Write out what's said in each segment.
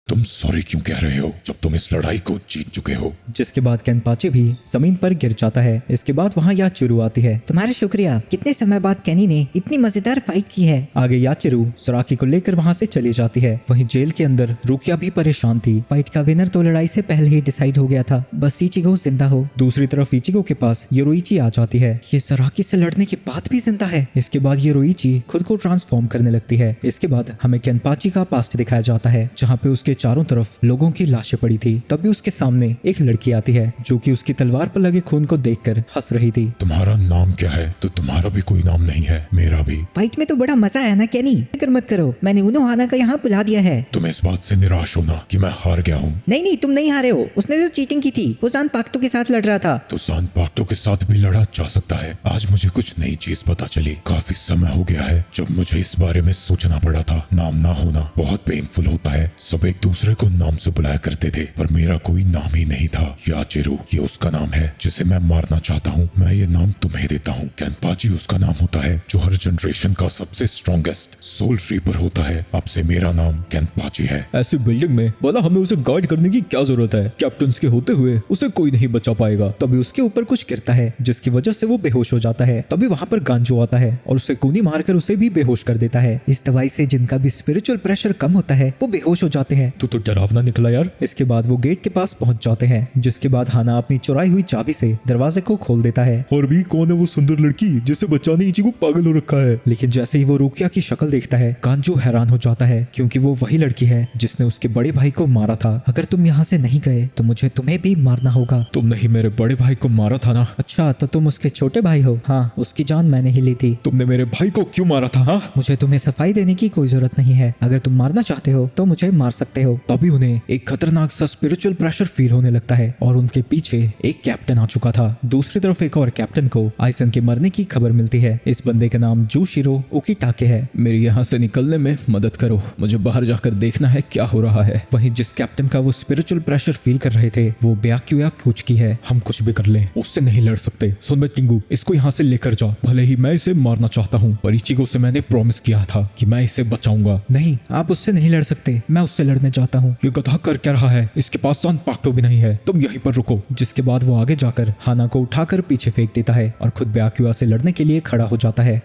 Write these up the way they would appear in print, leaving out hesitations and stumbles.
तुम सॉरी क्यों कह रहे हो जब तुम इस लड़ाई को जीत चुके हो? जिसके बाद केनपाची भी जमीन पर गिर जाता है। इसके बाद वहाँ याचिरू आती है। तुम्हारा शुक्रिया, कितने समय बाद केनी ने इतनी मजेदार फाइट की है। आगे याचिरू सोराकी को लेकर वहाँ से चली जाती है। वहीं जेल के अंदर रुकिया भी परेशान थी। फाइट का विनर तो लड़ाई से पहले ही डिसाइड हो गया था, बस इचिगो जिंदा हो। दूसरी तरफ इचिगो के पास योरोइची आ जाती है। ये सोराकी से लड़ने के बाद भी जिंदा है। इसके बाद योरोइची खुद को ट्रांसफॉर्म करने लगती है। इसके बाद हमें केनपाची का पास्ट दिखाया जाता है, जहाँ पे उसके चारों तरफ लोगों की लाशें पड़ी थी। तभी उसके सामने एक लड़की आती है जो कि उसकी तलवार पर लगे खून को देखकर हंस रही थी। तुम्हारा नाम क्या है? तो तुम्हारा भी कोई नाम नहीं है, मेरा भी। फाइट में तो बड़ा मजा आया ना केनी, फिक्र मत करो, मैंने उनो हाना का यहाँ बुला दिया है। तुम इस बात से निराश हो ना कि मैं हार गया हूँ? नहीं, तुम नहीं हारे हो। उसने तो चीटिंग की थी, वो जान पाक्टो के साथ लड़ रहा था। तो सान पाक्टो के साथ भी लड़ा जा सकता है। आज मुझे कुछ नई चीज पता चली। काफी समय हो गया है जब मुझे इस बारे में सोचना पड़ा था। नाम ना होना बहुत पेनफुल होता है। सब एक दूसरे को नाम से बुलाया करते थे, पर मेरा कोई नाम ही नहीं था। याचिरू ये उसका नाम है जिसे मैं मारना चाहता हूँ। मैं ये नाम तुम्हें देता हूँ। केनपाची उसका नाम होता है जो हर जनरेशन का सबसे स्ट्रॉन्गेस्ट सोल रीपर होता है। अब से मेरा नाम केनपाची है। ऐसी बिल्डिंग में भला हमें उसे गाइड करने की क्या जरूरत है? कैप्टन के होते हुए उसे कोई नहीं बचा पाएगा। तभी उसके ऊपर कुछ गिरता है जिसकी वजह से वो बेहोश हो जाता है। तभी वहाँ पर गांजो आता है और उसे कूनी मारकर उसे भी बेहोश कर देता है। इस दवाई से जिनका भी स्पिरिचुअल प्रेशर कम होता है वो बेहोश हो जाते हैं। तू तो डरावना निकला यार। इसके बाद वो गेट के पास पहुंच जाते हैं, जिसके बाद हाना अपनी चुराई हुई चाबी से दरवाजे को खोल देता है। और भी कौन है वो सुंदर लड़की जिसे बचाने इचिगो पागल हो रखा है? लेकिन जैसे ही वो रुकिया की शक्ल देखता है, गांजो हैरान हो जाता है क्योंकि वो वही लड़की है जिसने उसके बड़े भाई को मारा था। अगर तुम यहाँ से नहीं गए तो मुझे तुम्हें भी मारना होगा। तुमने ही मेरे बड़े भाई को मारा था ना? अच्छा, तो तुम उसके छोटे भाई हो? हाँ, उसकी जान मैंने ही ली थी। तुमने मेरे भाई को क्यों मारा था? हाँ, मुझे तुम्हें सफाई देने की कोई जरूरत नहीं है। अगर तुम मारना चाहते हो तो मुझे मार सकते हो। तभी उन्हें एक खतरनाक सा स्पिरिचुअल प्रेशर फील होने लगता है और उनके पीछे एक कैप्टन आ चुका था। दूसरी तरफ एक और कैप्टन को आइसन के मरने की खबर मिलती है। इस बंदे का नाम जूशिरो ओकिटाके है। मेरी यहाँ से निकलने में मदद करो, मुझे बाहर जाकर देखना है क्या हो रहा है। वहीं जिस कैप्टन का वो स्पिरिचुअल प्रेशर फील कर रहे थे वो ब्याक्यूया कुछ की है। हम कुछ भी कर लें, उससे नहीं लड़ सकते। सुन बे टिंगू, इसको यहाँ से लेकर जा। भले ही मैं इसे मारना चाहता हूँ, पर इचिगो से मैंने प्रॉमिस किया था कि मैं इसे बचाऊंगा। नहीं, आप उससे नहीं लड़ सकते, मैं उससे लड़ने चाहता हूँ। ये गधा कर क्या रहा है? इसके पास सान पाक्टो भी नहीं है, तुम यहीं पर रुको। जिसके बाद वो आगे जाकर हाना को उठाकर पीछे फेंक देता है और खुद ब्याक्यूया से लड़ने के लिए खड़ा हो जाता है।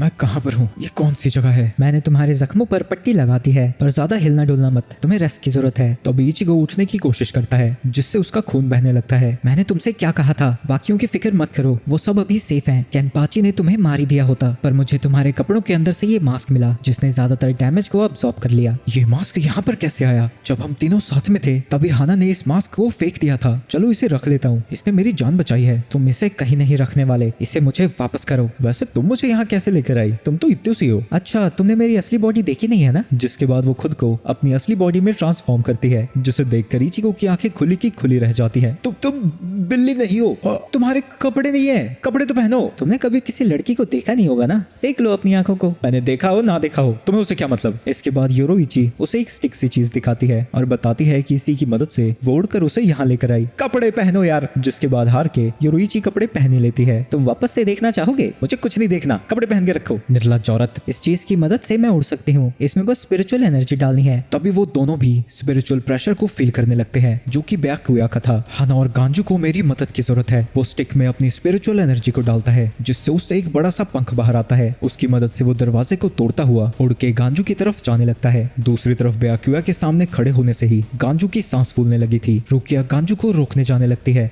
मैं कहाँ पर हूँ? ये कौन सी जगह है? मैंने तुम्हारे जख्मों पर पट्टी लगा दी है, पर ज्यादा हिलना डुलना मत, तुम्हें रेस्ट की जरूरत है। तो इचिगो उठने की कोशिश करता है जिससे उसका खून बहने लगता है। मैंने तुमसे क्या कहा था? बाकियों की फिक्र मत करो, वो सब अभी सेफ हैं। केनपाची ने तुम्हें मार ही दिया होता, पर मुझे तुम्हारे कपड़ों के अंदर से ये मास्क मिला जिसने ज्यादातर डैमेज को अब्सॉर्ब कर लिया। ये मास्क यहाँ पर कैसे आया? जब हम तीनों साथ में थे तभी हाना ने इस मास्क को फेंक दिया था। चलो इसे रख लेता हूँ, इसने मेरी जान बचाई है। तुम इसे कहीं नहीं रखने वाले, इसे मुझे वापस करो। वैसे तुम मुझे यहाँ कैसे लेकर आई? तुम तो इतनी सी हो। अच्छा, तुमने मेरी असली बॉडी देखी नहीं है ना? जिसके बाद वो खुद को अपनी असली बॉडी में ट्रांसफॉर्म करती है, जिसे देखकर इचिगो की आंखें खुली की खुली रह जाती हैं। तुम बिल्ली नहीं हो, तुम्हारे कपड़े नहीं है, कपड़े तो पहनो। तुमने कभी किसी लड़की को देखा नहीं होगा ना, सेक लो अपनी आंखों को। मैंने देखा हो ना देखा हो, तुम्हें उसे क्या मतलब? इसके बाद योरोइची उसे एक स्टिक सी चीज दिखाती है और बताती है कि इसी की मदद से वो उड़कर उसे यहाँ लेकर आई। कपड़े पहनो यार। जिसके बाद हार के योरोइची कपड़े पहने लेती है। तुम वापस से देखना चाहोगे? मुझे कुछ नहीं देखना, कपड़े पहन के रखो। निर्लज्ज औरत। इस चीज की मदद से मैं उड़ सकती हूँ, इसमें बस स्पिरिचुअल एनर्जी डालनी है। तभी वो दोनों भी स्पिरिचुअल प्रेशर को फील करने लगते हैं जो कि ब्याक्यूया का था। हाना और गांजू को मेरी मदद की जरूरत है। वो स्टिक में अपनी स्पिरिचुअल एनर्जी को डालता है जिससे उससे एक बड़ा सा पंख बाहर आता है। उसकी मदद से वो दरवाजे को तोड़ता हुआ उड़ के गांजू की तरफ जाने लगता है। दूसरी तरफ ब्याक्यूया के सामने खड़े होने से ही गांजू की सांस फूलने लगी थी। रुकिया गांजू को रोकने जाने लगती है।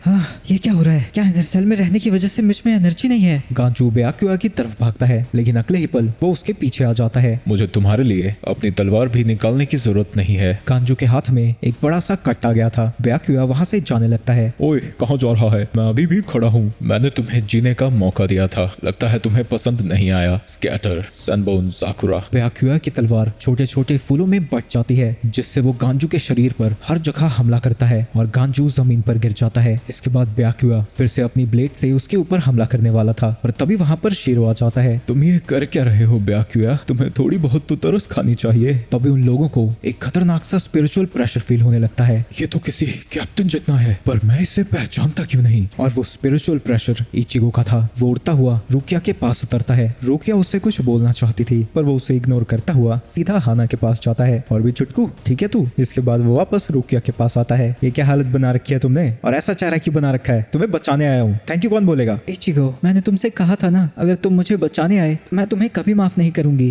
ये क्या हो रहा है? क्या इनर सेल में रहने की वजह से मुझ में एनर्जी नहीं है? गांजू ब्याक्यूया की तरफ भागता है, लेकिन अगले ही पल वो उसके पीछे आ जाता है। मुझे तुम्हारे लिए अपनी तलवार भी निकालने की जरूरत नहीं है। गांजू के हाथ में एक बड़ा सा कट आ गया था। ब्याक्यूया वहाँ से जाने लगता है। ओए, कहाँ जा रहा है? मैं अभी भी खड़ा हूँ। मैंने तुम्हें जीने का मौका दिया था, लगता है तुम्हें पसंद नहीं आया। स्कैटर, सनबोर्न, साकुरा। ब्याक्यूया की तलवार छोटे छोटे फूलों में बट जाती है जिससे वो गांजू के शरीर पर हर जगह हमला करता है और गांजू जमीन पर गिर जाता है। इसके बाद ब्याक्यूया फिर से अपनी ब्लेड से उसके ऊपर हमला करने वाला था, पर तभी वहाँ पर शीरो आ जाता है। तुम ये कर क्या रहे हो ब्याक्यूया? तुम्हें थोड़ी बहुत तो तरस खानी चाहिए। तभी उन लोगों को एक खतरनाक सा स्पिरिचुअल प्रेशर फील होने लगता है। ये तो किसी कैप्टन जितना है, पर मैं इसे पहचानता क्यों नहीं? और वो स्पिरिचुअल प्रेशर इचिगो का था। वो उड़ता हुआ रुकिया के पास उतरता है। रुकिया उससे कुछ बोलना चाहती थी, पर वो उसे इग्नोर करता हुआ सीधा हाना के पास जाता है और भी चुटकू ठीक है तू? इसके बाद वो वापस रुकिया के पास आता है। ये क्या हालत बना रखी है तुमने, और ऐसा चेहरा क्यों बना रखा है? तुम्हें बचाने आया हूँ, थैंक यू कौन बोलेगा? इचिगो, मैंने तुमसे कहा था ना, अगर तुम मुझे बचाने आए तो मैं तुम्हें कभी माफ नहीं करूंगी।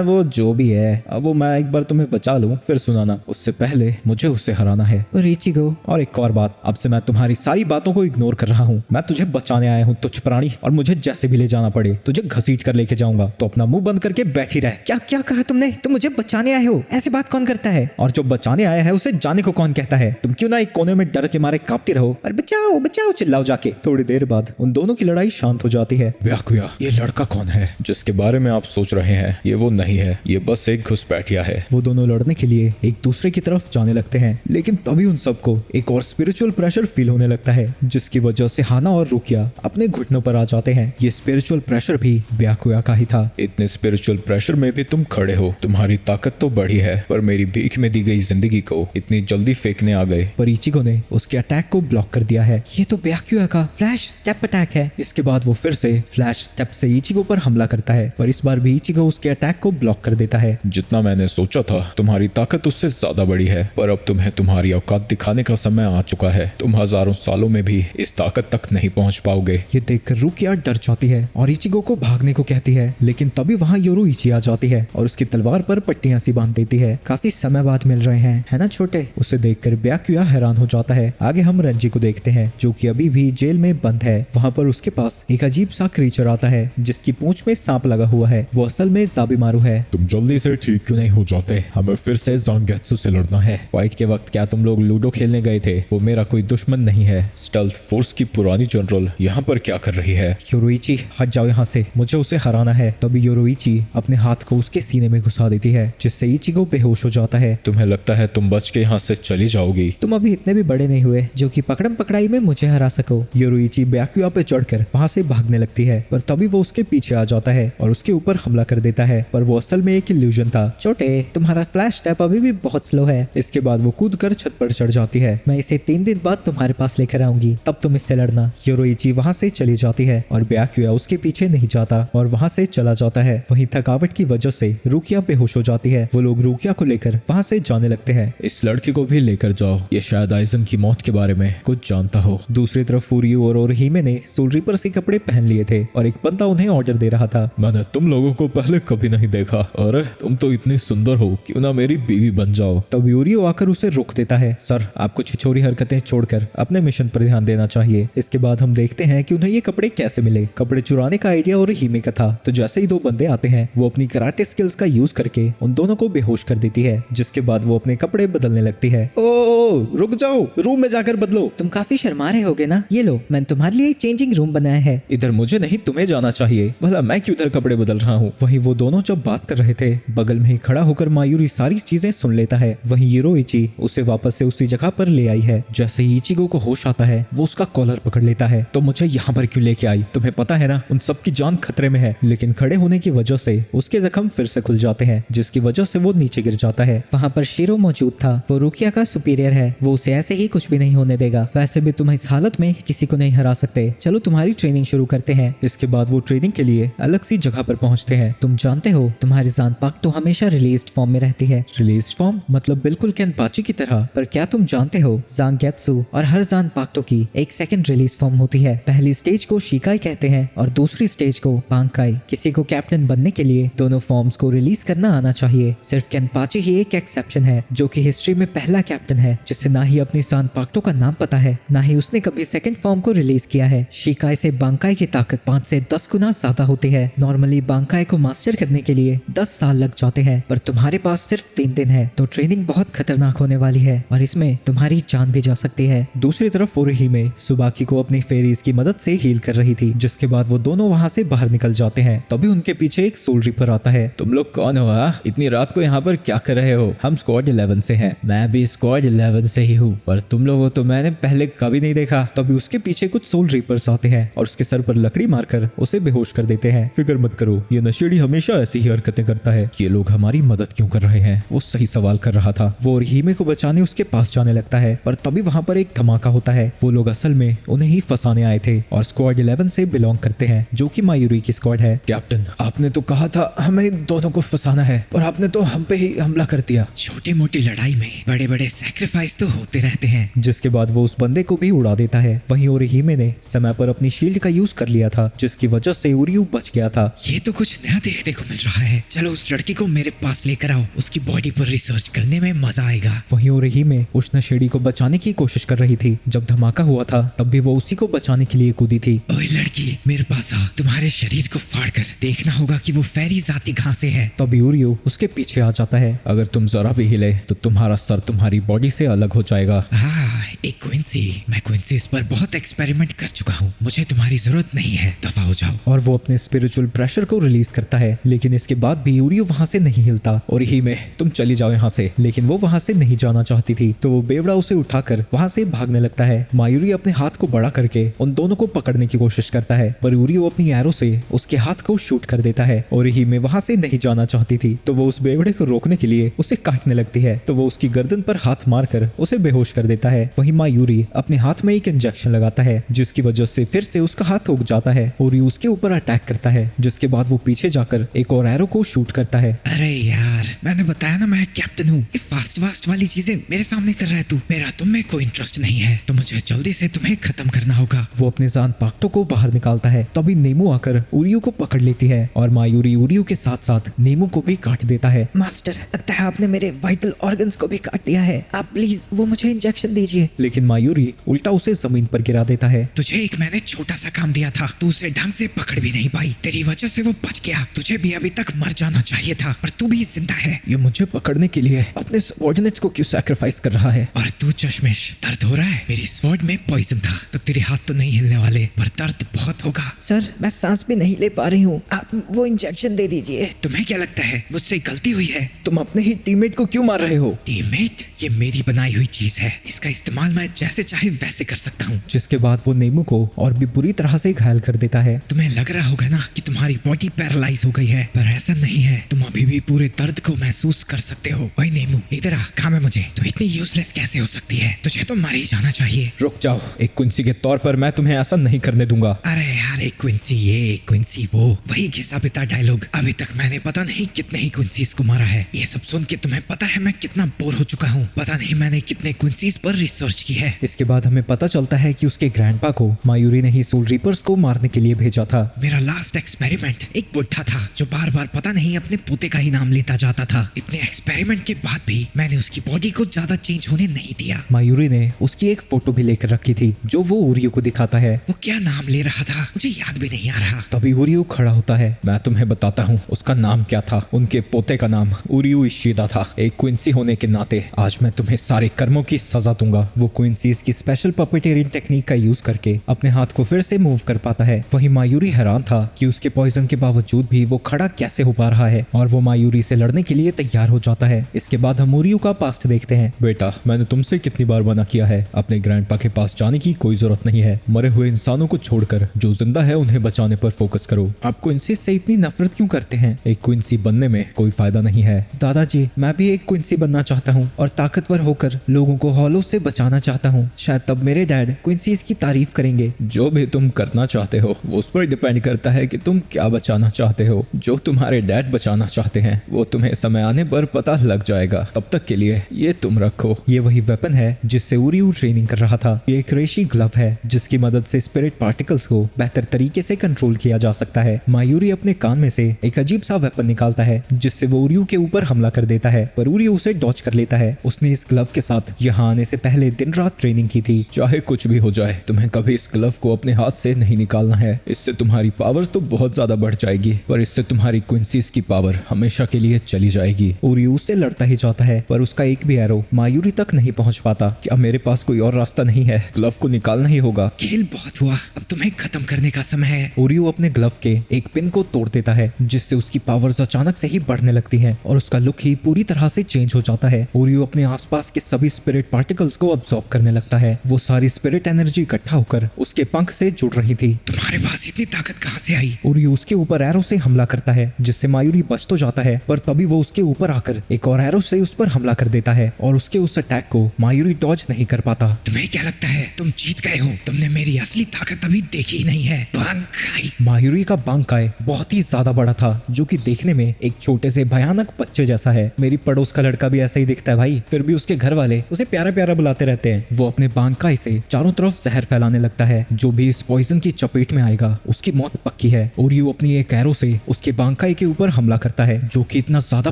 वो जो भी है, अब वो मैं एक बार तुम्हें बचा लूं फिर सुनाना, उससे पहले मुझे उससे हराना है। पर इचिगो, और एक और बात, अब से मैं तुम्हारी सारी बातों को इग्नोर कर रहा हूँ। मैं तुझे बचाने आया हूँ तुच्छ प्राणी, और मुझे जैसे भी ले जाना पड़े तुझे घसीट कर लेके जाऊंगा, तो अपना मुंह बंद करके बैठ ही रह। क्या क्या कहा तुमने? तुम मुझे बचाने आए हो? ऐसी बात कौन करता है? और जो बचाने आया है उसे जाने को कौन कहता है? तुम क्यों ना एक कोने में डर के मारे कांपती रहो और बचाओ बचाओ चिल्लाओ जाके। थोड़ी देर बाद उन दोनों की लड़ाई शांत हो जाती है। ब्याकुया, ये लड़का कौन है जिसके बारे में आप सोच रहे हैं? ये वो नहीं है, ये बस एक घुसपैठिया है। वो दोनों लड़ने के लिए एक दूसरे की तरफ जाने लगते हैं, लेकिन तभी उन सबको एक और स्पिरिचुअल प्रेशर फील होने लगता है, जिसकी वजह से हाना और रुकिया अपने घुटनों पर आ जाते हैं। ये स्पिरिचुअल प्रेशर भी ब्याकुया का ही था। इतने स्पिरिचुअल प्रेशर में भी तुम खड़े हो, तुम्हारी ताकत तो बढ़ी है, पर मेरी भीख में दी गई जिंदगी को इतनी जल्दी फेंकने आ गए। पर इचिगो ने उसके अटैक को ब्लॉक कर दिया है। ये तो ब्याकुया का फ्लैश स्टेप अटैक है। इसके बाद वो फिर से फ्लैश स्टेप से इचिगो पर हमला करता है, पर इस बार भी इचिगो उसके अटैक को ब्लॉक कर देता है। जितना मैंने सोचा था, तुम्हारी ताकत उससे ज्यादा बड़ी है, पर अब तुम्हें तुम्हारी औकात दिखाने का समय आ चुका है। तुम हजारों सालों में भी इस ताकत तक नहीं पहुंच पाओगे। ये देखकर रुकिया डर जाती है और इचिगो को भागने को कहती है, लेकिन तभी वहाँ योरुइची आ जाती है और उसकी तलवार पर पट्टियां सी बांध देती है। काफी समय बाद मिल रहे हैं, है ना छोटे? उसे देखकर ब्याकुया हैरान हो जाता है। आगे हम रंजी को देखते हैं, जो कि अभी भी जेल में बंद है। वहाँ पर उसके पास एक अजीब सा क्रीचर आता है, जिसकी पूंछ में सांप लगा हुआ है। वो असल में ज़ाबिमारू है। तुम जल्दी से ठीक क्यों नहीं हो जाते? हमें फिर से ज़ांगेत्सु से लड़ना है। फाइट के वक्त क्या तुम लोग लूडो खेलने गए थे? वो मेरा कोई दुश्मन नहीं है। स्टेल्थ फोर्स की पुरानी जनरल यहाँ पर क्या कर रही है? योरुइची, हट जाओ यहाँ से, मुझे उसे हराना है। तभी योरुइची अपने हाथ को उसके सीने में घुसा देती है, जिससे इचिगो बेहोश हो जाता है। तुम्हें लगता है तुम बच के यहाँ से चली जाओगी? तुम अभी इतने भी बड़े नहीं हुए जो कि पकड़म पकड़ाई में मुझे हरा सको। योरुइची ब्याकुया पे चढ़कर वहाँ से भागने लगती है, पर तभी वो उसके पीछे आ जाता है और उसके ऊपर हमला कर देता है, पर वो असल में एक इल्यूजन था। छोटे, तुम्हारा फ्लैश स्टेप अभी भी बहुत स्लो है। इसके बाद वो कूदकर छत पर चढ़ जाती है। मैं इसे 3 दिन बाद तुम्हारे पास लेकर आऊंगी, तब तुम इससे लड़ना। योरुइची वहाँ से चली जाती है और ब्याकुया उसके पीछे नहीं जाता और वहाँ से चला जाता है। वहीं थकावट की वजह से रुकिया बेहोश हो जाती है। वो लोग रुकिया को लेकर वहाँ से जाने लगते हैं। इस लड़के को भी लेकर जाओ, ये शायद आइजन की मौत के बारे में कुछ जानता हो। दूसरी तरफ फूरियो और ओरहिमे ने सोल रीपर से कपड़े पहन लिए थे और एक बंदा उन्हें ऑर्डर दे रहा था। मैंने तुम लोगों को पहले कभी नहीं देखा, अरे तुम तो इतनी सुंदर हो, क्यों ना मेरी बीवी बन जाओ। तब यूरियो आकर उसे रोक देता है। सर, आपको छिछोरी हरकतें छोड़कर अपने मिशन पर ध्यान देना चाहिए। इसके बाद हम देखते हैं कि उन्हें ये कपड़े कैसे मिले। कपड़े चुराने का आइडिया ओरहिमे का था, तो जैसे ही 2 बंदे आते हैं, वो अपनी कराटे स्किल्स का यूज करके उन दोनों को बेहोश कर देती है, जिसके बाद वो अपने कपड़े बदलने लगती है। ओ, रुक जाओ, रूम में जाकर बदलो। तुम काफी शर्मा रहे होगे ना? ये लो, मैंने तुम्हारे लिए एक चेंजिंग रूम बनाया है। इधर मुझे नहीं, तुम्हें जाना चाहिए। भला मैं क्यों इधर कपड़े बदल रहा हूँ? वहीं वो दोनों जब बात कर रहे थे, बगल में ही खड़ा होकर मायूरी सारी चीजें सुन लेता है। वहीं योरुइची उसे वापस से उसी जगह पर ले आई है। जैसे ही इचिगो को होश आता है, वो उसका कॉलर पकड़ लेता है। तो मुझे यहाँ पर क्यों लेके आई? तुम्हें पता है ना, उन सबकी जान खतरे में है। लेकिन खड़े होने की वजह से उसके जख्म फिर से खुल जाते हैं, जिसकी वजह से वो नीचे गिर जाता है। वहाँ पर शिरो मौजूद था। वो रुकिया का सुपीरियर है, वो उसे ऐसे ही कुछ भी नहीं होने देगा। वैसे भी तुम इस हालत में किसी को नहीं हरा सकते। चलो तुम्हारी ट्रेनिंग शुरू करते हैं। इसके बाद वो ट्रेनिंग के लिए अलग सी जगह पर पहुंचते हैं। तुम जानते हो, तुम्हारी ज़ानपाक्टो हमेशा रिलीज्ड फॉर्म में रहती है। रिलीज फॉर्म मतलब बिल्कुल केनपाची की तरह। पर क्या तुम जानते हो, ज़ांगेत्सु और हर ज़ानपाक्टो की एक सेकंड रिलीज फॉर्म होती है। पहली स्टेज को शिकाई कहते हैं और दूसरी स्टेज को बांकाई। किसी को कैप्टन बनने के लिए दोनों फॉर्म्स को रिलीज करना आना चाहिए। सिर्फ केनपाची ही एक एक्सेप्शन है, जो कि हिस्ट्री में पहला कैप्टन है जिसे ना ही अपनी ज़ानपाक्टो का नाम पता है, ना ही उसने कभी सेकंड फॉर्म को रिलीज किया है। शिकाई से बांकाई की ताकत 5 से 10 गुना ज्यादा होती है। नॉर्मली बांकाई को मास्टर करने के लिए 10 साल लग जाते हैं, पर तुम्हारे पास सिर्फ 3 दिन है, तो ट्रेनिंग बहुत खतरनाक होने वाली है और इसमें तुम्हारी जान भी जा सकती है। दूसरी तरफ ओरहिमे सुबाकी को अपनी फेरीज की मदद से हील कर रही थी, जिसके बाद वो दोनों वहाँ से बाहर निकल जाते हैं। तभी उनके पीछे एक सोल रीपर आता है। तुम लोग कौन हो? इतनी रात को यहाँ पर क्या कर रहे हो? हम स्क्वाड 11 से हैं। मैं भी स्क्वाड 11 11 से ही हूँ, पर तुम लोगों तो मैंने पहले कभी नहीं देखा। तभी उसके पीछे कुछ सोल रीपर्स आते हैं और उसके सर पर लकड़ी मारकर उसे बेहोश कर देते हैं। फिक्र मत करो, ये नशेड़ी हमेशा ऐसी ही हरकतें करता है। ये लोग हमारी मदद क्यों कर रहे हैं? वो सही सवाल कर रहा था। वो हीमे को बचाने उसके पास जाने लगता है, पर तभी वहाँ पर एक धमाका होता है। वो लोग असल में उन्हें ही फंसाने आए थे और स्क्वाड 11 से बिलोंग करते हैं, जो कि मायूरी की स्क्वाड है। कैप्टन, आपने तो कहा था हमें दोनों को फंसाना है, और आपने तो हम पे ही हमला कर दिया। छोटी मोटी लड़ाई में बड़े बड़े सैक्रिफाइस तो होते रहते हैं। जिसके बाद वो उस बंदे को भी उड़ा देता है। वहीं ओरिहिमे ने समय पर अपनी शील्ड का यूज कर लिया था, जिसकी वजह से उरियू बच गया था। ये तो कुछ नया देखने को मिल रहा है। चलो उस लड़की को मेरे पास लेकर आओ, उसकी बॉडी पर रिसर्च करने में मजा आएगा। वहीं ओरिहिमे उस नशेड़ी को बचाने की कोशिश कर रही थी। जब धमाका हुआ था तब भी वो उसी को बचाने के लिए कूदी थी। ओए लड़की, मेरे पास आ। तुम्हारे शरीर को फाड़ कर देखना होगा कि वो फेरी जाती घासे हैं। तभी उरियू उसके पीछे आ जाता है। अगर तुम जरा भी हिले तो तुम्हारा सर तुम्हारी बॉडी से अलग हो जाएगा। हाँ, एक क्विंसी। मैं क्विंसीज पर बहुत एक्सपेरिमेंट कर चुका हूँ, मुझे तुम्हारी जरूरत नहीं है, दफा हो जाओ। और वो अपने स्पिरिचुअल प्रेशर को रिलीज करता है, लेकिन इसके बाद भी उरियू वहाँ से नहीं हिलता। और ही में तुम चली जाओ यहाँ से। लेकिन वो वहाँ से नहीं जाना चाहती थी, तो वो बेवड़ा उसे उठाकर वहाँ से भागने लगता है। मायूरी अपने हाथ को बड़ा करके उन दोनों को पकड़ने की कोशिश करता है, पर उरियू अपनी एरो से उसके हाथ को शूट कर देता है। और ही में वहाँ से नहीं जाना चाहती थी, तो वो उस बेवड़े को रोकने के लिए उसे काटने लगती है, तो वो उसकी गर्दन पर हाथ मारकर उसे बेहोश कर देता है। वहीं मायूरी अपने हाथ में एक इंजेक्शन लगाता है, जिसकी वजह से फिर से उसका हाथ उग जाता है और ये उसके ऊपर अटैक करता है। जिसके बाद वो पीछे जाकर एक और एरो को शूट करता है। अरे यार, मैंने बताया ना मैं कैप्टन हूँ। ये फास्ट वाली चीजें मेरे सामने कर रहा है तू। मेरा तुम में कोई इंटरेस्ट नहीं है, तो मुझे जल्दी से तुम्हें खत्म करना होगा। वो अपने जान पाक्टो को बाहर निकालता है। तभी नेमू आकर उरियू को पकड़ लेती है और मायूरी उरियू के साथ साथ नेमू को भी काट देता है। मास्टर, लगता है आपने मेरे वाइटल ऑर्गन्स को भी काट दिया है। आप प्लीज वो मुझे इंजेक्शन दीजिए। लेकिन मायूरी उल्टा उसे जमीन पर गिरा देता है। तुझे एक मैंने छोटा सा काम दिया था, तू उसे ढंग से पकड़ भी नहीं पाई। तेरी वजह से वो बच गया। तुझे भी अभी तक मर जाना चाहिए था, पर तू भी जिंदा है। ये मुझे पकड़ने के लिए अपने सबऑर्डिनेट्स को क्यों सैक्रिफाइस कर रहा है? और तू चश्मिश, दर्द हो रहा है? मेरी स्वॉर्ड में पॉइजन था, तो तेरे हाथ तो नहीं हिलने वाले, पर दर्द बहुत होगा। सर, मैं सांस भी नहीं ले पा रही हूँ, आप वो इंजेक्शन दे दीजिए। तुम्हें क्या लगता है मुझसे गलती हुई है? तुम अपने ही टीममेट को क्यों मार रहे हो? टीममेट? ये मेरी बनाई हुई चीज है, इसका इस्तेमाल मैं जैसे चाहे वैसे कर सकता हूँ। जिसके बाद वो नेमू को और भी बुरी तरह से घायल कर देता है। तुम्हें लग रहा होगा ना कि तुम्हारी बॉडी पैरालाइज हो गई है, पर ऐसा नहीं है। तुम अभी भी पूरे दर्द को महसूस कर सकते हो। ओए नेमू, इधर आ, काम है मुझे। तो इतनी यूजलेस कैसे हो सकती है? तुझे तो मर ही जाना चाहिए। रुक जाओ, एक कुंसी के तौर पर मैं तुम्हें ऐसा नहीं करने दूंगा। अरे यार, एक क्विंसी ये, एक क्विंसी वो, वही घिसा पिता डायलॉग। अभी तक मैंने पता नहीं कितने ही क्विंसीज को मारा है। ये सब सुन के तुम्हें पता है मैं कितना बोर हो चुका हूँ। पता नहीं मैंने कितने क्विंसीज पर रिसर्च की है। इसके बाद हमें पता चलता है कि उसके ग्रैंडपा को मायूरी ने ही सोल रीपर्स को मारने के लिए भेजा था। मेरा लास्ट एक्सपेरिमेंट एक बुढ़ा था जो बार बार पता नहीं अपने पोते का ही नाम लेता जाता था। इतने एक्सपेरिमेंट के बाद भी मैंने उसकी बॉडी को ज्यादा चेंज होने नहीं दिया। मायूरी ने उसकी एक फोटो भी लेकर रखी थी, जो वो उरियो को दिखाता है। वो क्या नाम ले रहा था मुझे याद भी नहीं आ रहा। तभी उरियो खड़ा होता है। मैं तुम्हें बताता हूँ उसका नाम क्या था। उनके पोते का नाम उरियो इशिदा था। एक क्विंसी होने के नाते आज मैं तुम्हें सारे कर्मों की सजा दूंगा। वो क्विंसीज की स्पेशल पपेटेरियन टेक्निक का यूज करके अपने हाथ को फिर से मूव कर पाता है। वहीं मायूरी हैरान था कि उसके पॉइजन के बावजूद भी वो खड़ा कैसे हो पा रहा है, और वो मायूरी से लड़ने के लिए तैयार हो जाता है। इसके बाद हम उरियो का पास्ट देखते हैं। बेटा, मैंने तुमसे कितनी बार मना किया है, अपने ग्रैंडपा के पास जाने की कोई जरूरत नहीं है। मरे हुए इंसानों को छोड़कर जो जिंदा है उन्हें बचाने पर फोकस करो। आप क्विंसी से इतनी नफरत क्यों करते हैं? एक क्विंसी बनने में कोई फायदा नहीं है। दादाजी, मैं भी एक क्विंसी बनना चाहता हूँ और ताकतवर होकर लोगों को हॉलो से बचाना चाहता हूँ। शायद तब मेरे डैड क्विंसीज की तारीफ करेंगे। जो भी तुम करना चाहते हो वो उस पर डिपेंड करता है कि तुम क्या बचाना चाहते हो। जो तुम्हारे डैड बचाना चाहते हैं वो तुम्हें समय आने पर पता लग जाएगा। तब तक के लिए ये तुम रखो। ये वही वेपन है जिससे उरियो ट्रेनिंग कर रहा था। ये एक रेशी ग्लव है जिसकी मदद से स्पिरिट पार्टिकल्स को बेहतर तरीके से कंट्रोल किया जा सकता है। मायूरी अपने कान में से एक अजीब सा वेपन निकालता है जिससे वो उरियो के ऊपर हमला कर देता है, पर उरियो उसे डॉच कर लेता है। उसने इस ग्लव के साथ यहाँ आने से पहले दिन दिन रात ट्रेनिंग की थी। चाहे कुछ भी हो जाए, तुम्हें कभी इस ग्लव को अपने हाथ से नहीं निकालना है। इससे तुम्हारी पावर तो बहुत ज्यादा बढ़ जाएगी, पर इससे तुम्हारी क्विंसीज की पावर हमेशा के लिए चली जाएगी। ओरियो उससे लड़ता ही जाता है, पर उसका एक भी एरो मायूरी तक नहीं पहुंच पाता। क्या मेरे पास कोई और रास्ता नहीं है? ग्लव को निकालना ही होगा। खेल बहुत हुआ, अब तुम्हें खत्म करने का समय है। ओरियो अपने ग्लव के एक पिन को तोड़ देता है, जिससे उसकी पावर्स अचानक से ही बढ़ने लगती हैं और उसका लुक ही पूरी तरह से चेंज हो जाता है। ओरियो अपने आसपास के सभी स्पिरिट पार्टिकल्स को अब्सॉर्ब करने लगता है। वो सारी स्पिरिट एनर्जी इकट्ठा होकर उसके पंख से जुड़ रही थी। तुम्हारे पास इतनी ताकत कहाँ से आई? ओरियो उसके ऊपर एरो से हमला करता है, जिससे मायूरी बच तो जाता है, पर तभी वो उसके ऊपर आकर एक और एरो से उस पर हमला कर देता है और उसके उस अटैक को मायूरी डॉज नहीं कर पाता। तुम्हें क्या लगता है तुम जीत गए हो? तुमने मेरी असली ताकत अभी देखी ही नहीं है। बांकाई। मायूरी का बांकाई बहुत ही ज्यादा बड़ा था, जो कि देखने में एक छोटे से भयानक बच्चे जैसा है। मेरी पड़ोस का लड़का भी ऐसा ही दिखता है भाई, फिर भी उसके घर वाले उसे प्यारा प्यारा बुलाते रहते हैं। वो अपने बांकाई से चारों तरफ जहर फैलाने लगता है। जो भी इस पॉइजन की चपेट में आएगा उसकी मौत पक्की है। ओरियो अपनी एक एरो से उसके बांकाई के ऊपर हमला करता है, जो कि इतना ज्यादा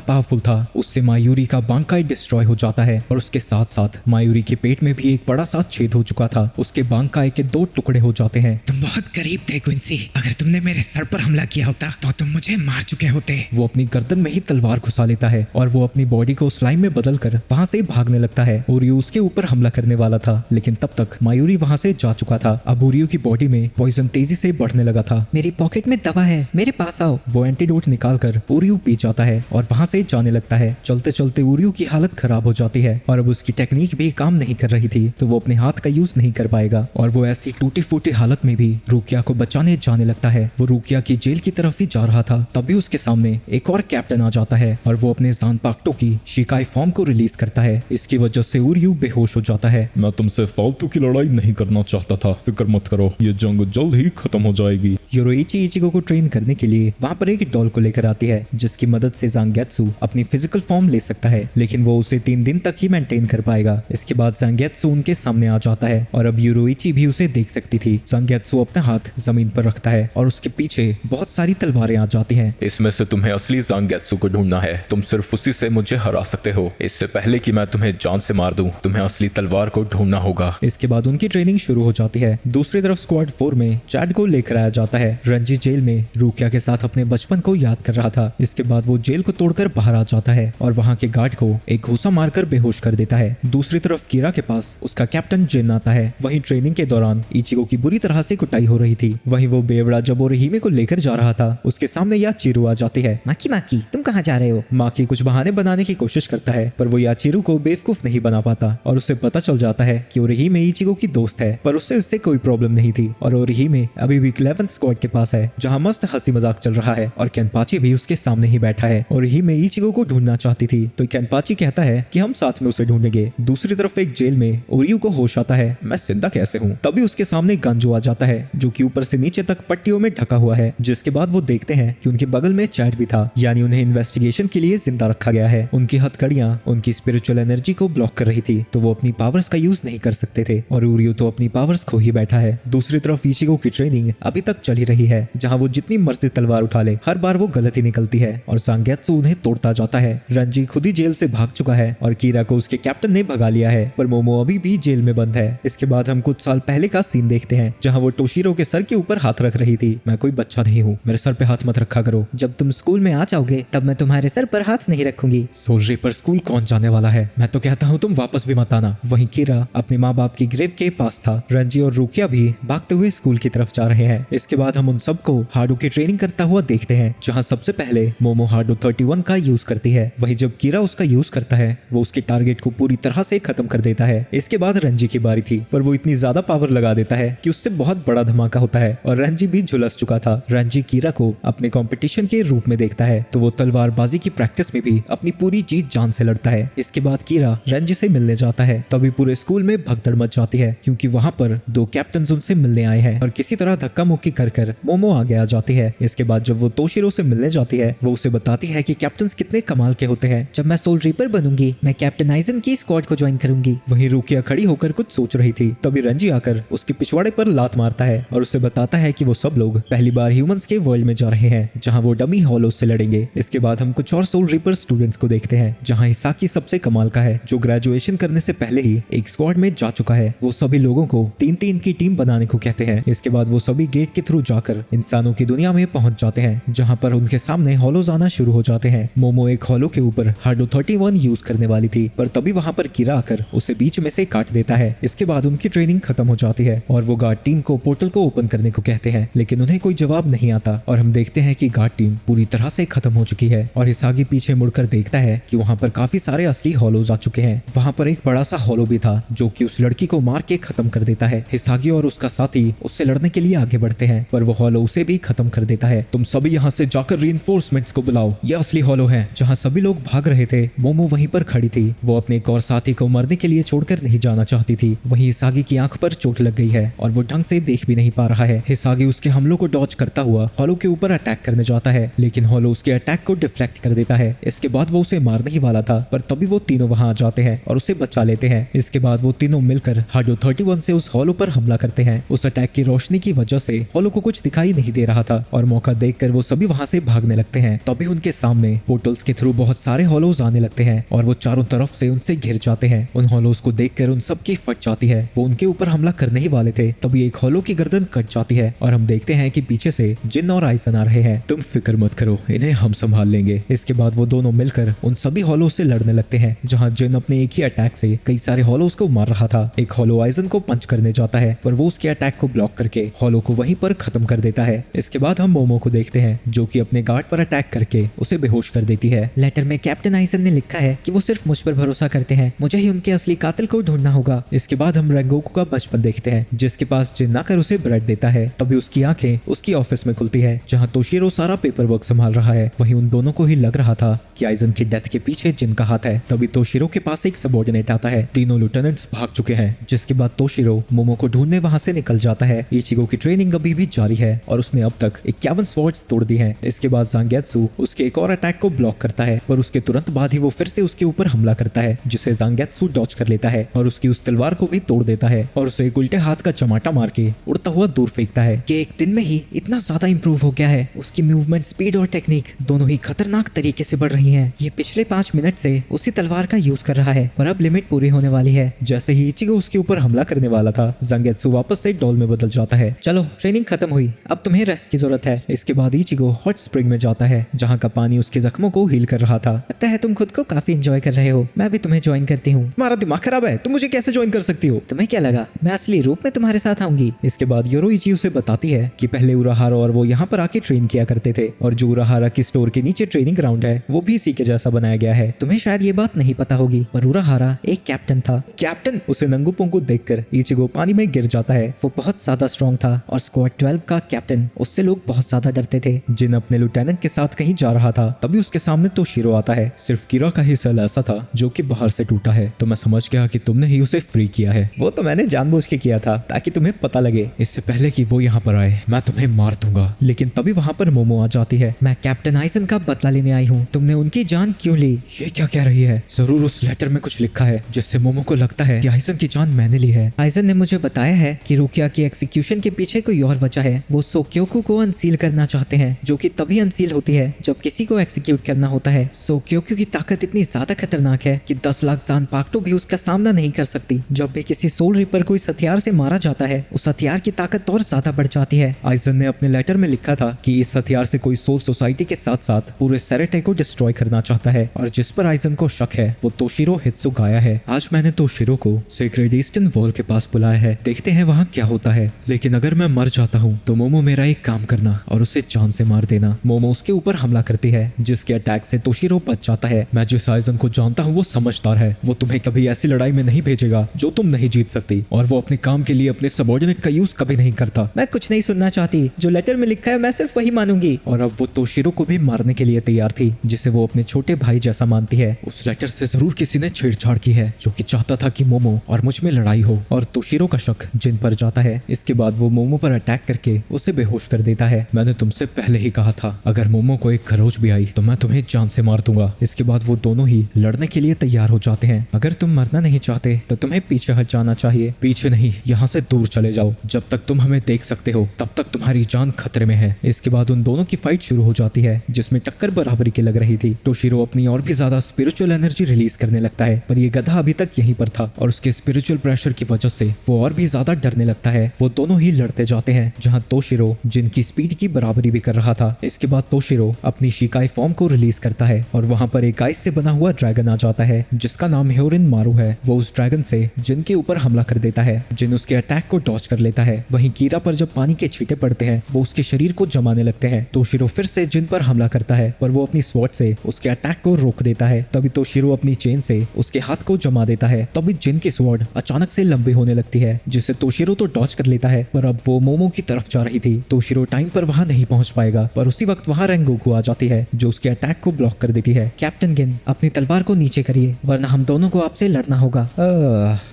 पावरफुल था। उससे मायूरी का बांकाई डिस्ट्रॉय हो जाता है और उसके साथ साथ मायूरी के पेट में भी एक बड़ा सा छेद हो चुका था। उसके बांकाई के 2 टुकड़े हो जाते हैं। तुम बहुत करीब थे क्विंसी। अगर तुमने मेरे सर पर हमला किया होता तो तुम मुझे मार चुके होते। वो अपनी गर्दन में ही तलवार घुसा लेता है और वो अपनी बॉडी को स्लाइम में बदलकर वहां से भागने लगता है। ओरियो उसके ऊपर हमला करने वाला था, लेकिन तब तक मायूरी वहां से जा चुका था। अब ओरियो की बॉडी में पॉइजन तेजी से बढ़ने लगा था। मेरी पॉकेट में दवा है, मेरे पास आओ। वो एंटीडोट निकाल कर ओरियो पी जाता है और वहां से जाने लगता है। चलते चलते ओरियो की हालत खराब हो जाती है और अब उसकी टेक्निक भी काम नहीं कर रही थी, तो वो अपने हाथ का यूज नहीं कर पाएगा और वो ऐसी टूटी फूटी हालत में भी रुकिया को बचाने जाने लगता है। वो रुकिया की जेल की तरफ ही जा रहा था, तभी उसके सामने एक और कैप्टन आ जाता है और वो अपने जानपाक्टो की शिकाई फॉर्म को रिलीज करता है। इसकी वजह से ओरियो बेहोश हो जाता है। मैं तुमसे फालतू की लड़ाई नहीं करना चाहता था, फिक्र मत करो, ये जंग जल्द ही खत्म हो जाएगी। योरोइची इचिगो को ट्रेन करने के लिए वहां पर एक डॉल को लेकर आती है, जिसकी मदद से ज़ांगेत्सु अपनी फिजिकल फॉर्म ले सकता है, लेकिन वो उसे 3 दिन तक ही मेंटेन कर पाएगा। इसके बाद ज़ांगेत्सु उनके सामने आ जाता है और अब योरोइची भी उसे देख सकती थी। ज़ांगेत्सु अपना हाथ जमीन पर रखता है और उसके पीछे बहुत सारी तलवारें आ जाती हैं। इसमें से तुम्हें असली ज़ांगेत्सु को ढूंढना है। तुम सिर्फ उसी से मुझे हरा सकते हो। इससे पहले कि मैं तुम्हें जान से मार दूं, तुम्हें असली तलवार को ढूंढना होगा। इसके बाद उनकी ट्रेनिंग शुरू हो जाती है। दूसरी तरफ स्क्वाड 4 में चैड को लेकर आया जाता है। रंजी जेल में रुकिया के साथ अपने बचपन को याद कर रहा था। इसके बाद वो जेल को तोड़कर बाहर आ जाता है और वहाँ के गार्ड को एक घूसा मारकर बेहोश कर देता है। दूसरी तरफ कीरा के पास उसका कैप्टन जिन आता है। वहीं ट्रेनिंग के दौरान इचिगो की बुरी तरह से कुटाई हो रही थी। वहीं वो बेवड़ा जब ओरिहिमे को लेकर जा रहा था, उसके सामने याचिरू आ जाती है। माकी तुम कहाँ जा रहे हो? माकी कुछ बहाने बनाने की कोशिश करता है, पर वो याचिरू को बेवकूफ नहीं बना पाता और उसे पता चल जाता है कि ओरिहिमे इचिगो की दोस्त है, पर उससे कोई प्रॉब्लम नहीं थी और ओरिहिमे अभी भी 11th स्क्वाड के पास है, जहाँ मस्त हंसी मजाक चल रहा है और केनपाची भी उसके सामने ही बैठा है। ओरिहिमे इचिगो को ढूंढना चाहती थी, तो केनपाची कहता है कि हम साथ में उसे ढूंढेंगे। दूसरी तरफ एक जेल में ओरियो को होश आता है, मैं जिंदा कैसे हूँ? तभी उसके सामने गांजो आ जाता है, जो कि ऊपर से नीचे तक पट्टियों में ढका हुआ है। जिसके बाद वो देखते हैं कि उनके बगल में चैट भी था, यानी उन्हें इन्वेस्टिगेशन के लिए जिंदा रखा गया है। उनकी हथकड़ियां उनकी स्पिरिचुअल एनर्जी को ब्लॉक कर रही थी, तो वो अपनी पावर्स का यूज नहीं कर सकते थे और ओरियो तो अपनी पावर्स खो ही बैठा है। दूसरी तरफ इचिगो की ट्रेनिंग अभी तक चल ही रही है, जहाँ वो जितनी मर्जी तलवार उठा ले, हर बार वो गलत ही निकलती है और ज़ांगेत्सु उन्हें तोड़ता जाता है। रंजी खुद ही जेल से भाग चुका है और कीरा को उसके कैप्टन ने भगा लिया है, पर मोमो अभी भी जेल में बंद है। इसके बाद हम कुछ साल पहले का सीन देखते हैं, जहाँ वो टोशिरो के सर के ऊपर हाथ रख रही थी। मैं कोई बच्चा नहीं हूँ, मेरे सर पे हाथ मत रखा करो। जब तुम स्कूल में आ जाओगे तब मैं तुम्हारे सर पर हाथ नहीं रखूंगी। सोल्जरी पर स्कूल कौन जाने वाला है? मैं तो कहता हूँ तुम वापस भी मत आना। वहीं कीरा अपने माँ बाप की ग्रेव के पास था। रंजी और रुकिया भी भागते हुए स्कूल की तरफ जा रहे हैं। इसके बाद हम उन सबको हार्डो की ट्रेनिंग करता हुआ देखते हैं, जहाँ सबसे पहले मोमो हार्डो 31 का यूज करती है। वहीं जब कीरा उसका यूज करता है, वो उसके टारगेट को पूरी तरह से खत्म कर देता है। इसके बाद रंजी की बारी थी, पर वो इतनी ज्यादा पावर लगा देता है कि उससे बहुत बड़ा धमाका होता है और रंजी भी झुलस चुका था। रंजी कीरा को अपने कंपटीशन के रूप में देखता है, तो वो तलवारबाजी की प्रैक्टिस में भी अपनी पूरी जीत जान से लड़ता है। इसके बाद कीरा रंजी से मिलने जाता है, तभी पूरे स्कूल में भगदड़ मच जाती है, क्योंकि वहाँ पर 2 कैप्टन उनसे मिलने आए हैं और किसी तरह धक्का मुक्की कर कर मोमो आगे आ जाती है। इसके बाद जब वो तोशिरो से मिलने जाती है वो उसे बताती है कि कैप्टन कितने कमाल के होते हैं। जब मैं सोल रीपर बनूंगी मैं कैप्टन आइजन की स्क्वाड को ज्वाइन करूंगी। वहीं रुकिया खड़ी होकर कुछ सोच रही थी, तभी रंजी आकर उसके पिछवाड़े पर लात मारता है और उसे बताता है कि वो सब लोग पहली बार ह्यूमंस के वर्ल्ड में जा रहे हैं जहां वो डमी हॉलोज से लड़ेंगे। इसके बाद हम कुछ और सोल रीपर स्टूडेंट्स को देखते हैं जहां हिसाकी सबसे कमाल का है जो ग्रेजुएशन करने से पहले ही एक स्क्वाड में जा चुका है। वो सभी लोगों को 3-3 की टीम बनाने को कहते हैं। इसके बाद वो सभी गेट के थ्रू जाकर इंसानों की दुनिया में पहुंच जाते हैं जहां पर उनके सामने हॉलोज आना शुरू हो जाते हैं। मोमो एक हॉलो के ऊपर हार्डो 31 यूज करने वाली थी पर तभी वहां पर कीरा आकर उसे बीच में से काट देता है। इसके बाद उनकी ट्रेनिंग खत्म हो जाती है और वो गार्ड टीम को पोर्टल को ओपन करने को कहते हैं लेकिन उन्हें कोई जवाब नहीं आता और हम देखते हैं कि गार्ड टीम पूरी तरह से खत्म हो चुकी है। और हिसागी पीछे मुड़कर देखता है कि वहां पर काफी सारे असली हॉलोज आ चुके हैं। वहां पर एक बड़ा सा हॉलो भी था जो कि उस लड़की को मार के खत्म कर देता है। हिसागी और उसका साथी उससे लड़ने के लिए आगे बढ़ते हैं पर वो हॉलो उसे भी खत्म कर देता है। तुम सभी यहाँ से जाकर रीइंफोर्समेंट्स को बुलाओ, ये असली हॉलो है। जहाँ सभी लोग भाग रहे थे मोमो वहीं पर खड़ी थी। वो अपने एक और साथी को मरने के लिए छोड़कर नहीं जाना चाहती थी। वहीं हिसागी की आंख पर चोट लग गई है और वो ढंग से देख भी नहीं पा रहा है। हिसागी उसके हमलों को डॉज करता हुआ हॉलो के ऊपर अटैक करने जाता है लेकिन हॉलो उसके अटैक को डिफ्लेक्ट कर देता है। इसके बाद वो उसे मारने ही वाला था पर तभी वो तीनों वहां आ जाते हैं और उसे बचा लेते हैं। इसके बाद वो तीनों मिलकर हार्डो 31 से उस हॉलो पर हमला करते हैं। उस अटैक की रोशनी की वजह से हॉलो को कुछ दिखाई नहीं दे रहा था और मौका देखकर वो सभी वहां से भागने लगते हैं। तभी उनके सामने पोर्टल्स के थ्रू बहुत सारे हॉलोज आने लगते हैं और वो चारों तरफ से उनसे घिर जाते हैं। उन हॉलोज को देखकर उन सब की फट जाती है। वो उनके ऊपर हमला करने ही वाले थे तभी एक हॉलो की गर्दन कट जाती है और हम देखते हैं कि पीछे से जिन और आइसन आ रहे हैं। तुम फिक्र मत करो, इन्हें हम संभाल लेंगे। इसके बाद वो दोनों मिलकर उन सभी हॉलोज से लड़ने लगते हैं जहां जिन अपने एक ही अटैक से कई सारे हॉलोज को मार रहा था। एक हॉलो आइसन को पंच करने जाता है पर वो उसके अटैक को ब्लॉक करके हॉलो को वहीं पर खत्म कर देता है। इसके बाद हम मोमो को देखते हैं जो कि अपने गार्ड पर अटैक करके उसे बेहोश कर देती है। लेटर में कैप्टन आइजन ने लिखा है कि वो सिर्फ मुझ पर भरोसा करते हैं, मुझे ही उनके असली कातिल को ढूंढना होगा। इसके बाद हम रेंगोकू का बचपन देखते हैं जिसके पास जिन आकर उसे ब्रेड देता है। तभी उसकी आंखें उसकी ऑफिस में खुलती है जहां तोशिरो सारा पेपर वर्क संभाल रहा है। वहीं उन दोनों को ही लग रहा था कि आइजन की डेथ के पीछे जिन का हाथ है। तभी तोशिरो के पास एक सबऑर्डिनेट आता है। तीनों लेफ्टिनेंट्स भाग चुके हैं जिसके बाद तोशिरो मोमो को ढूंढने वहां से निकल जाता है। इचिगो की ट्रेनिंग अभी भी जारी है और उसने अब तक 51 स्वॉर्ड्स तोड़ दी हैं। इसके बाद ज़ांगेत्सु उसके एक और अटैक को ब्लॉक करता है पर उसके तुरंत बाद ही वो फिर से उसके ऊपर हमला करता है जिसे ज़ांगेत्सु डॉज कर लेता है और उसकी उस तलवार को भी तोड़ देता है और उसे एक उल्टे हाथ का चमाटा मार के उड़ता हुआ दूर फेंकता है। कि एक दिन में ही इतना ज्यादा इंप्रूव हो गया है। उसकी मूवमेंट स्पीड और टेक्निक दोनों ही खतरनाक तरीके से बढ़ रही हैं। ये पिछले 5 मिनट से उसी तलवार का यूज कर रहा है पर अब लिमिट पूरी होने वाली है। जैसे ही इचिगो उसके ऊपर हमला करने वाला था ज़ांगेत्सु वापस से डॉल में बदल जाता है। चलो ट्रेनिंग खत्म हुई, अब तुम्हें रेस्ट की जरूरत है। इसके बाद इचिगो हॉट स्प्रिंग में जाता है जहाँ का पानी उसके जख्मों को हील कर रहा था। लगता है तुम खुद को काफी एंजॉय कर रहे हो, मैं भी तुम्हें ज्वाइन करती हूँ। तुम्हारा दिमाग खराब है, तुम मुझे कैसे ज्वाइन कर सकती हो? तुम्हें क्या लगा मैं असली रूप में तुम्हारे साथ आऊंगी? इसके बाद योरोइची उसे बताती है कि पहले उराहारा और वो यहाँ पर आके ट्रेन किया करते थे और जो उराहारा की स्टोर के नीचे ट्रेनिंग ग्राउंड है वो भी इसी के जैसा बनाया गया है। तुम्हें शायद ये बात नहीं पता होगी पर उराहारा एक कैप्टन था। कैप्टन? उसे नंगूपों को देखकर इचिगो पानी में गिर जाता है। वो बहुत ज्यादा स्ट्रॉन्ग था और स्क्वाड 12 का कैप्टन, उससे लोग बहुत ज्यादा डरते थे। जिन अपने लेफ्टिनेंट के साथ कहीं जा रहा था तभी उसके सामने तोशिरो आता है। सिर्फ कीरा का ही सेल ऐसा था जो कि बाहर से टूटा है तो मैं समझ गया कि तुमने ही उसे फ्री किया है। वो तो मैंने जानबूझ के किया था ताकि तुम्हें पता लगे। इससे पहले कि वो यहाँ पर आए मैं तुम्हें मार दूंगा। लेकिन तभी वहाँ पर मोमो आ जाती है। मैं कैप्टन आइजन का बदला लेने आई हूँ, तुमने उनकी जान क्यों ली? ये क्या कह रही है? जरूर उस लेटर में कुछ लिखा है जिससे मोमो को लगता है कि आइजन की जान मैंने ली है। आइजन ने मुझे बताया है कि रुकिया की एग्जीक्यूशन के पीछे कोई और वजह है। वो सोक्योकू को अनसील करना चाहते हैं जो कि तभी अनसील होती है जब किसी को एग्जीक्यूट करना होता है। सोक्योकू की ताकत इतनी ज्यादा खतरनाक है कि 10 लाख ज़ानपाक्टो भी उसका सामना नहीं कर सकती। जब भी किसी सोल रिपर को इस हथियार से मारा जाता है उस हथियार की ताकत और ज्यादा बढ़ जाती है। आइजन ने अपने लेटर में लिखा था कि इस हथियार से कोई सोल सोसाइटी के साथ साथ पूरे सेरेटे को डिस्ट्रॉय करना चाहता है और जिस पर आइजन को शक है वो तोशिरो हित्सुगाया है। आज मैंने तोशिरो को सीक्रेट ईस्टर्न वॉल के पास बुलाया है, देखते हैं वहाँ क्या होता है। लेकिन अगर मैं मर जाता हूँ तो मोमो मेरा एक काम करना और उसे जान से मार देना। मोमो उसके ऊपर हमला करती है जिसके अटैक से तोशिरो बच जाता है। मैं जिस आइजन को जानता हूँ वो समझदार है। वो तुम्हें कभी ऐसी लड़ाई में नहीं भेजेगा जो तुम नहीं जीत सकती और वो अपने काम के लिए अपने सबऑर्डिनेट का यूज कभी नहीं करता। मैं कुछ नहीं सुनना चाहती, जो लेटर में लिखा है मैं सिर्फ वही मानूंगी। और अब वो तोशिरो को भी मारने के लिए तैयार थी जिसे वो अपने छोटे भाई जैसा मानती है। उस लेटर से जरूर किसी ने छेड़छाड़ की है जो कि चाहता था कि मोमो और मुझ में लड़ाई हो और तोशिरो का शक जिन पर जाता है। इसके बाद वो मोमो पर अटैक करके के उसे बेहोश कर देता है। मैंने तुमसे पहले ही कहा था, अगर मोमो को एक खरोच भी आई तो मैं तुम्हें जान से मार दूंगा। इसके बाद वो दोनों ही लड़ने के लिए तैयार हो जाते हैं। अगर तुम मरना नहीं चाहते तो तुम्हें पीछे हट जाना चाहिए। पीछे नहीं, यहाँ से दूर चले जाओ। जब तक तुम हमें देख सकते हो तब तक तुम्हारी जान खतरे में है। इसके बाद उन दोनों की फाइट शुरू हो जाती है जिसमें टक्कर बराबरी की लग रही थी। तोशिरो अपनी और भी ज्यादा स्पिरिचुअल एनर्जी रिलीज करने लगता है, पर ये गधा अभी तक यहीं पर था और उसके स्पिरिचुअल प्रेशर की वजह से वो और भी ज्यादा डरने लगता है। वो दोनों ही लड़ते जाते हैं जहाँ तोशिरो जिनकी स्पीड की बराबरी भी कर रहा था। इसके बाद तोशिरो अपनी शिकाई फॉर्म को रिलीज करता है और वहाँ पर एक आइस से बना हुआ ड्रैगन आ जाता है जिसका नाम ह्योरिन मारू है। वो उस ड्रैगन से जिन के ऊपर हमला कर देता है। जिन उसके अटैक को डॉज कर लेता है। वहीं कीरा पर जब पानी के छींटे पड़ते हैं वो उसके शरीर को जमाने लगते हैं। तोशिरो फिर से जिन पर हमला करता है पर वो अपनी स्वॉर्ड से उसके अटैक को रोक देता है। तभी तोशिरो अपनी चेन से उसके हाथ को जमा देता है। तभी जिन की स्वॉर्ड अचानक से लंबी होने लगती है जिससे तोशिरो तो डॉज कर लेता है, पर अब वो मोमो की तरफ जा रही थी। तोशिरो टाइम पर वहां नहीं पहुंच पाएगा, पर उसी वक्त वहां रेंगोकू आ जाती है जो उसके अटैक को ब्लॉक कर देती है। कैप्टन गिन, अपनी तलवार को नीचे करिए वरना हम दोनों को आपसे लड़ना होगा।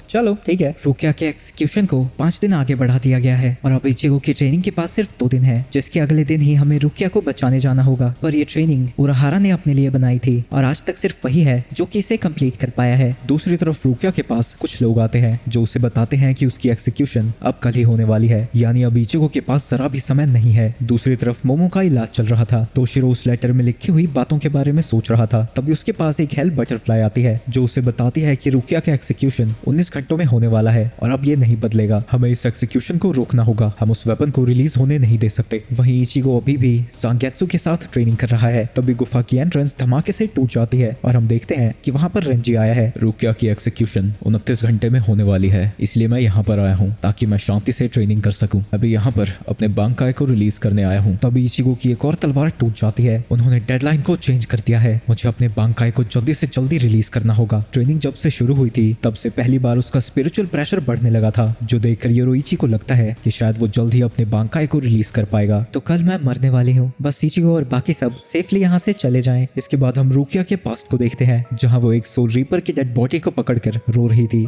चलो ठीक है। रुकिया के एक्सिक्यूशन को 5 दिन आगे बढ़ा दिया गया है और अब इचिगो की ट्रेनिंग के पास सिर्फ 2 दिन है, जिसके अगले दिन ही हमें रुकिया को बचाने जाना होगा। पर ये ट्रेनिंग उराहारा ने अपने लिए बनाई थी और आज तक सिर्फ वही है जो कि इसे कंप्लीट कर पाया है। दूसरी तरफ रुकिया के पास कुछ लोग आते हैं जो उसे बताते हैं कि उसकी एक्सिक्यूशन अब कल ही होने वाली है, यानी अब इचिगो के पास जरा भी समय नहीं है। दूसरी तरफ मोमो का इलाज चल रहा था। तोशिरो उस लेटर में लिखी हुई बातों के बारे में सोच रहा था। तभी उसके पास एक हेल बटरफ्लाई आती है जो उसे बताती है कि रुकिया का एक्सिक्यूशन 19 घंटों में होने वाला है और अब ये नहीं बदलेगा। हमें इस एक्सिक्यूशन को रोकना होगा। हम उस वेपन को रिलीज होने नहीं दे सकते। वहीं इचिगो अभी भी सांगेत्सु के साथ ट्रेनिंग कर रहा है। तभी गुफा की एंट्रेंस धमाके से टूट जाती है और हम देखते हैं कि वहाँ पर रेंजी आया है। रुकिया की एक्सिक्यूशन 29 घंटे में होने वाली है, इसलिए मैं यहाँ पर आया हूँ ताकि मैं शांति से ट्रेनिंग कर सकूं। अभी यहाँ पर अपने बांकाई को रिलीज करने आया हूँ। तभी इचिगो की एक और तलवार टूट जाती है। उन्होंने डेडलाइन को चेंज कर दिया है। मुझे अपने बांकाई को जल्दी से जल्दी रिलीज करना होगा। ट्रेनिंग जब से शुरू हुई थी तब से पहली बार उसका स्पिरिचुअल प्रेशर बढ़ने लगा था, जो देखकर योरोइची को लगता है कि शायद वो जल्द ही अपने बांकाई को रिलीज कर पाएगा। तो कल मैं मरने वाली हूँ, बस इचिगो और बाकी सब सेफली यहाँ से चले जाएं। इसके बाद हम रुकिया के पास्ट को देखते हैं जहाँ वो एक सोल रीपर की डेड बॉडी को पकड़कर रो रही थी।